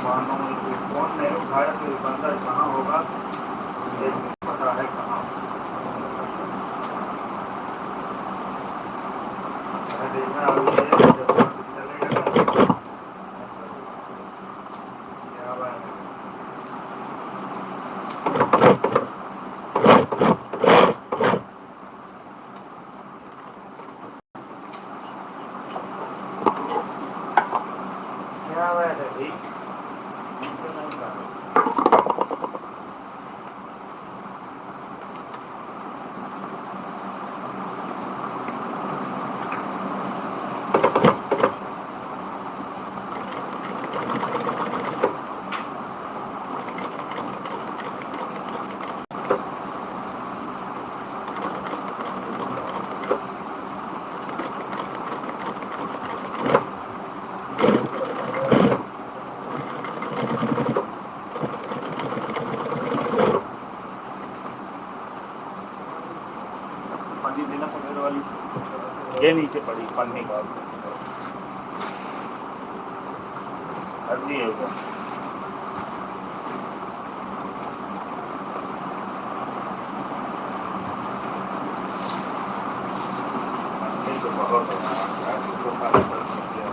मानो कि फोन नहीं उठाया तो ये बंदा कहाँ होगा, मुझे पता है कहाँ। मैं देखना अभी ये जब तक चलेगा क्या बात है। क्या बात है भाई, हमको नहीं पता। पन्नी देना सफेद वाली, ये नीचे पड़ी पन्नी का अर्जी है वो। पन्नी तो बहुत है यार, इसको खाना पड़ सकता है।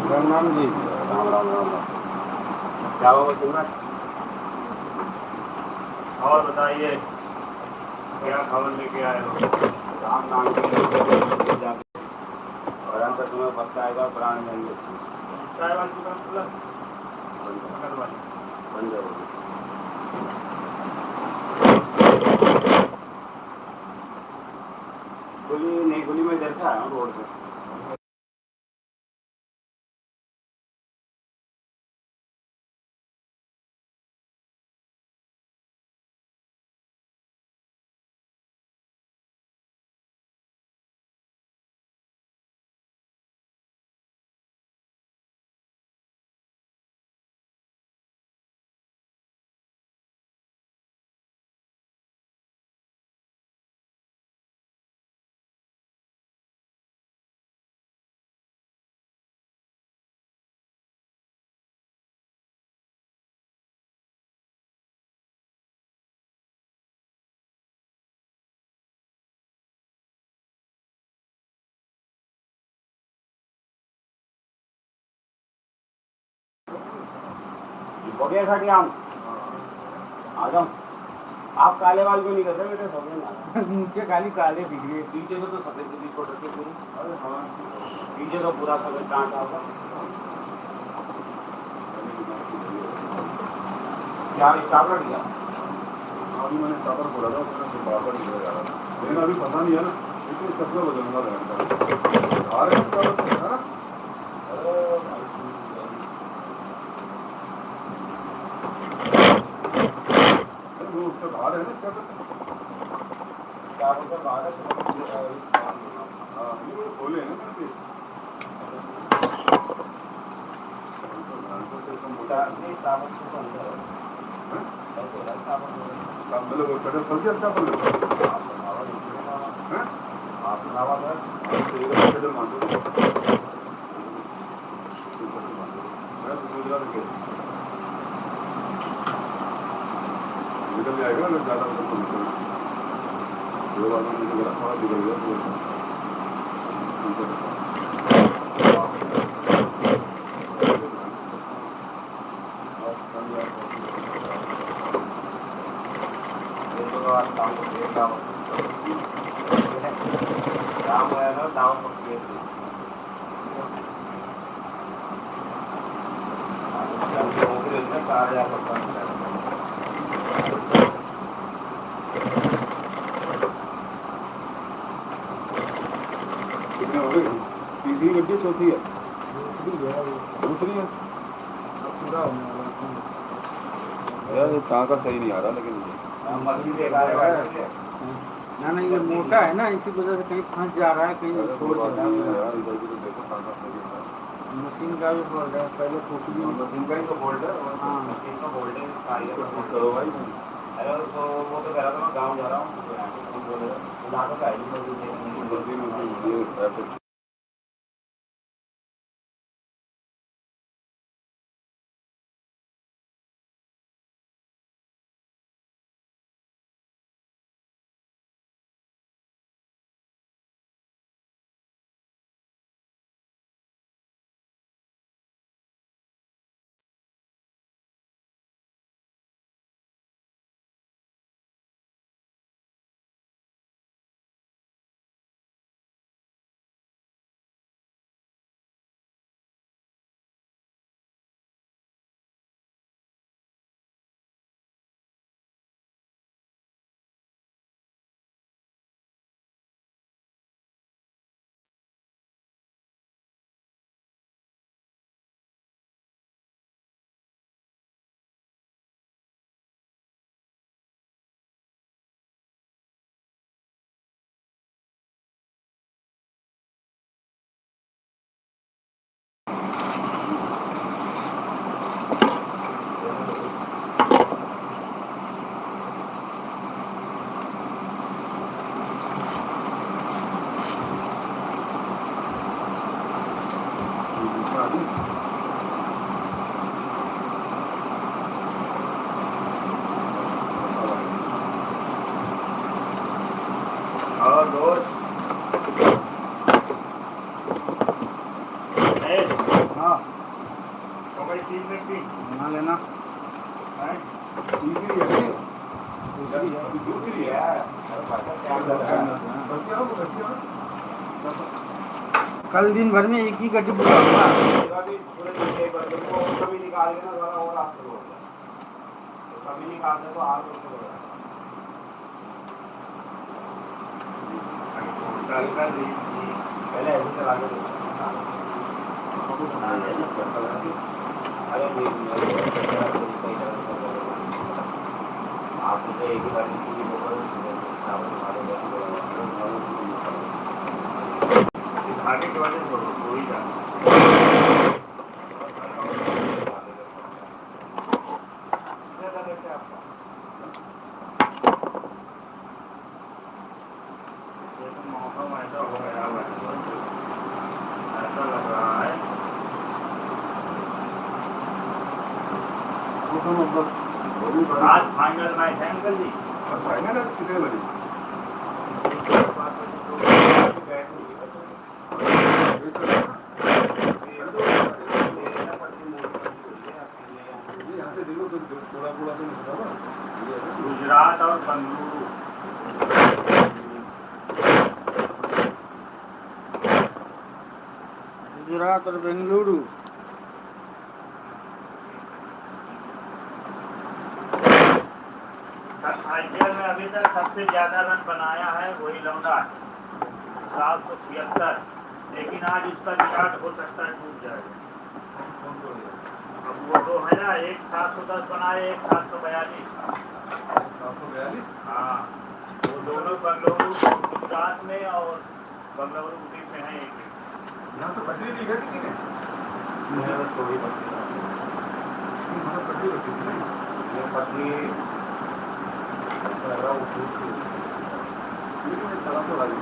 राम राम जी। राम राम राम राम। क्या हुआ तुम्हारा? और बताइए क्या खबर लेके आए हो? राम नाम के लिए जाके और अंत समय बस आएगा प्राण जाएंगे। चाय वाली दुकान खुला बंद बगल वाली बंद हो गई। खुली नहीं खुली, मैं इधर से आया हूँ रोड से। हो गया साठी आम आ जाओ। आप काले बाल क्यों नहीं कर रहे बेटे? सब ना नीचे खाली काले दिख रहे। पीछे तो सफेद की छोड़ रखी पूरी। अरे हाँ, पीछे तो पूरा सफेद कांटा होगा। क्या स्टाफ रख दिया? अभी मैंने स्टार्टर खोला था, उसमें बार बार निकल जा रहा था, लेकिन अभी फंसा नहीं है ना, इसलिए चश्मा बदलूंगा आ रहे हैं स्टार्टर तो है ना। अरे वो उससे बाहर है ना स्टार्टर से। बाहर हाँ ये वो खोले हैं ना मैंने। मोटा नहीं स्टाफ से अंदर है। मतलब वो शटर फंस गया स्टार्टर में। हैं? आप नवा घर तो ये शटर मान दो। मैं तो सोच रहा था कि निकल जाएगा अगर ज़्यादा मतलब तो निकल। दो बार में निकल रहा थोड़ा निकल गया काम आएगा दाव पक्के कितने हो गए? तीसरी गड्डी है, चौथी है? दूसरी है पूरा होने वाला यार। ये टाँका सही नहीं आ रहा लेकिन ना ना, ये मोटा है ना, इसी वजह से कहीं फंस जा रहा है, कहीं छोड़ दे रहा है। यार इधर भी तो देखो टाँका सही नहीं आ रहा। मशीन का भी फॉल्ट है, पहले खोखली मशीन का ही तो बोल्ट है और हाँ। मशीन का बोल्ट है इसको ठीक करो भाई। अरे तो वो तो कह रहा था मैं गाँव जा रहा हूँ बुला तो मशीन ये ऐसे और दोस्त हाँ हाँ तो भाई 3 व्यक्ति बना लेना। हैं? तीसरी है नहीं? दूसरी है। अभी दूसरी है। बस क्या हो, बस क्या हो? कल दिन भर में एक ही गड्डी पूरा होगा। कभी पूरे नीचे कर दो, वो कभी निकाल के ना थोड़ा और रास्ते हो जाए, तो कभी निकालते तो हाथ रोक हो जाए। कल का दिन पहले ऐसे चला के देखो। अरे आपने तो एक ही बार पूरी बोतल आगे के वाले हो ही जा मौसम ऐसा हो गया है, ऐसा लग रहा है तो मतलब वो भी बड़ा आज फाइनल मैच है अंकल जी। फाइनल है कितने बजे? यहाँ से देखो तो थोड़ा थोड़ा तो निकला ना। गुजरात और बंगलुरु गुजरात और बेंगलुरु। आईपीएल में अभी तक सबसे ज्यादा रन बनाया है वही लौंडा 776, लेकिन आज उसका रिकॉर्ड हो सकता है टूट जाएगा। अब वो दो है ना, एक 710 बनाए, एक 742। 742? हाँ, वो दोनों बंगलुरु गुजरात में और बंगलुरु टीम में है एक। यहाँ से पटरी ली है किसी ने? चोरी पत्नी मतलब पटरी रखी थी नहीं? पत्नी लग रहा वो टूट गई। लेकिन ये चला तो रही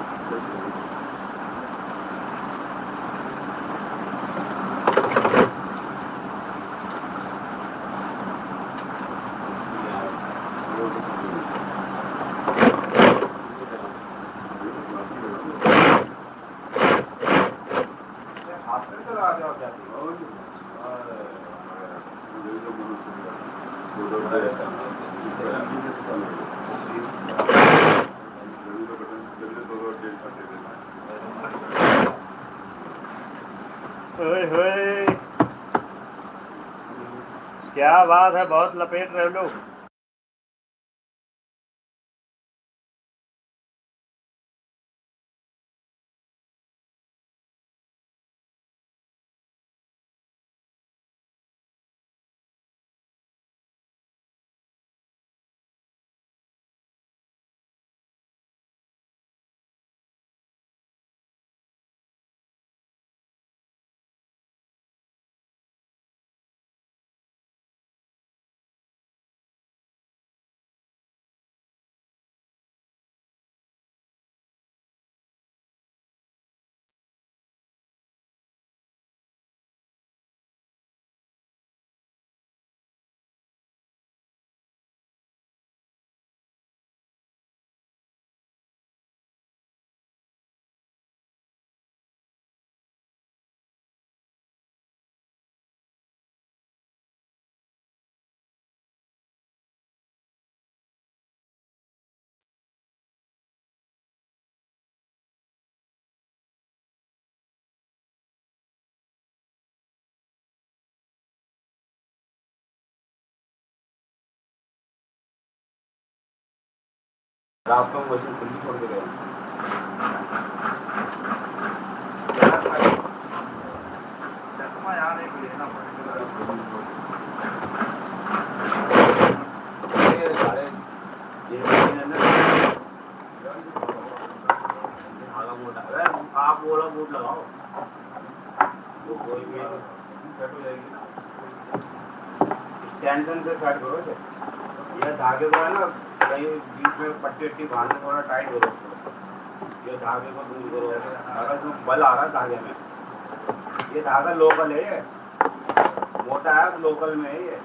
ओए होए, क्या बात है, बहुत लपेट रहे हो लोग। रात को मशीन खुली छोड़ के गए। चश्मा यार एक लेना पड़ेगा। ये सारे ये ना आगा मोटा है, आप बोला बूट लगाओ वो कोई भी सेट हो जाएगी। टेंशन से सेट करो इसे। ये धागे को है ना कहीं बीच में पट्टी वट्टी बांधे थोड़ा टाइट हो रहा है, ये धागे को दूर करो। अगर जो बल आ रहा है धागे में, ये धागा लोकल है, ये मोटा है लोकल में है। ये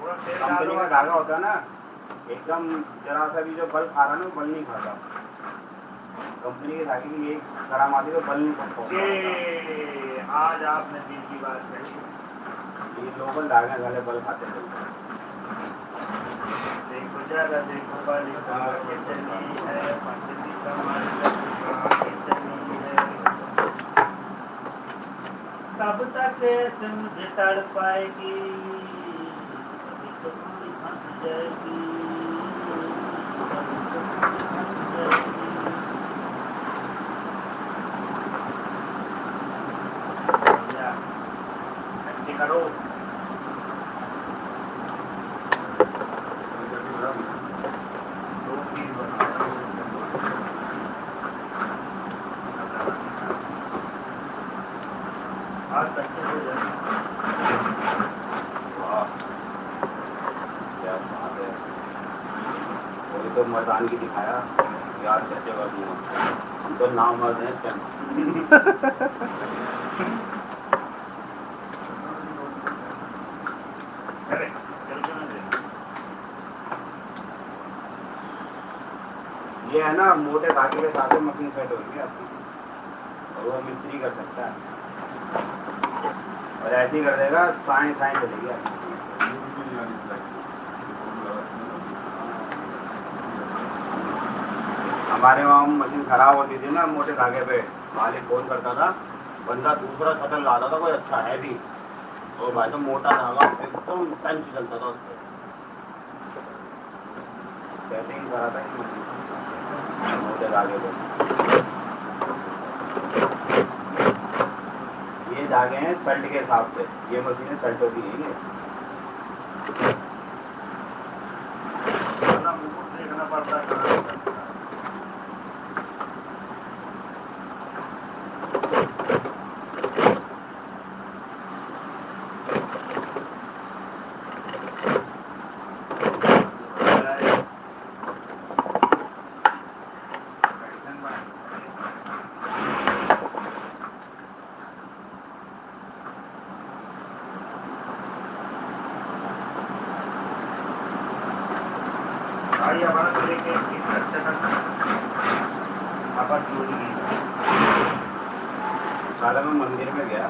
थोड़ा तेल कंपनी डालो। का धागा होता है ना, एकदम जरा सा भी जो बल खा रहा है ना वो बल नहीं खाता। कंपनी के धागे की यही करामाती तो बल नहीं खाता। ये आज आज आपने दिल की बात कही। ये लोकल धागे वाले बल खाते चलते हैं। देखो जरा देखो बाली कहाँ के चली है, पंडित कमाल कहाँ के चली है। कब तक तुम मुझे तड़ पाएगी, कभी तो पूरी फंस जाएगी, कभी तो पूरी फंस जाएगी। या, अच्छी करो। दो तीन बनाओ। आज अच्छे हो जाए। वाह, क्या बात है। वही तो मर्दान की दिखाया यार, कैसे कर दूंगा हम तो नाम मर्द हैं इस टाइम। अरे चल जाना दे। ये है ना, मोटे धागे के साथ मशीन सेट होगी आपकी, और वो मिस्त्री कर सकता है, और ऐसे ही कर देगा, साए साए चलेगी आपकी। हमारे वहाँ मशीन खराब होती थी ना मोटे धागे पे, मालिक फोन करता था, बंदा दूसरा शटल लाता था कोई अच्छा है भी, तो भाई तो मोटा धागा एकदम टंच चलता था उससे। सेटिंग करा था मशीन मोटे धागे पे। ये धागे हैं सल्ट के हिसाब से, ये मशीनें सल्ट होती नहीं है। साला मुकुट देखना पड़ता है कहाँ से करता है। भाई हमारा तो लेके एक खर्चा करना आपस चोरी की। साला मैं मंदिर में गया,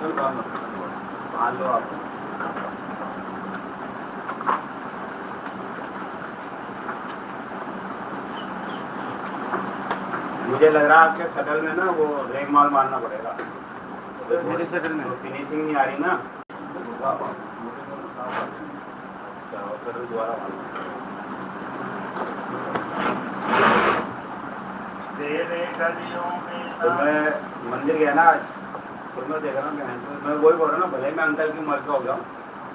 तो मान लो आपको मुझे लग रहा है आपके शटल में ना वो रेग माल मारना पड़ेगा। मेरे शटल में फिनिशिंग नहीं आ रही ना, अच्छा वो शटल दोबारा मारना। तेरे गलियों में तो मैं मंदिर गया ना आज, तो मैं देख रहा हूँ मैं वही बोल रहा हूँ ना, भले मैं अंकल की उम्र का हो गया,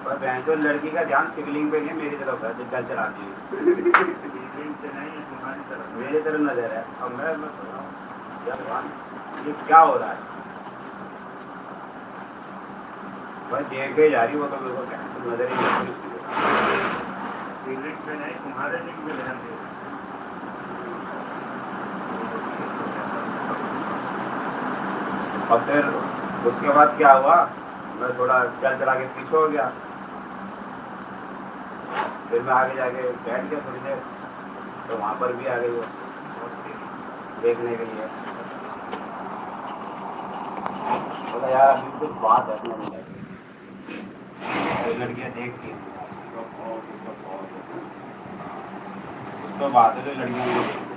पर बहन तो लड़की का ध्यान शिवलिंग पे नहीं मेरी तरफ है, जल चलाती है। नहीं है तुम्हारी तरफ। मेरी तरफ नजर है। अब मैं सोच रहा हूँ यार भगवान ये क्या हो रहा है, भाई देख के जा रही वो तो मेरे को नजर ही नहीं। शिवलिंग पे नहीं, तुम्हारे लिंग में ध्यान दे। और फिर उसके बाद क्या हुआ, मैं थोड़ा चल चला के पीछे हो गया, फिर मैं आगे जाके बैठ गया थोड़ी देर, तो वहाँ पर भी आ गई वो देखने के लिए। बोला यार अभी कुछ बात है अपने में, लड़कियाँ देखती हैं उसको बात है जो लड़कियों को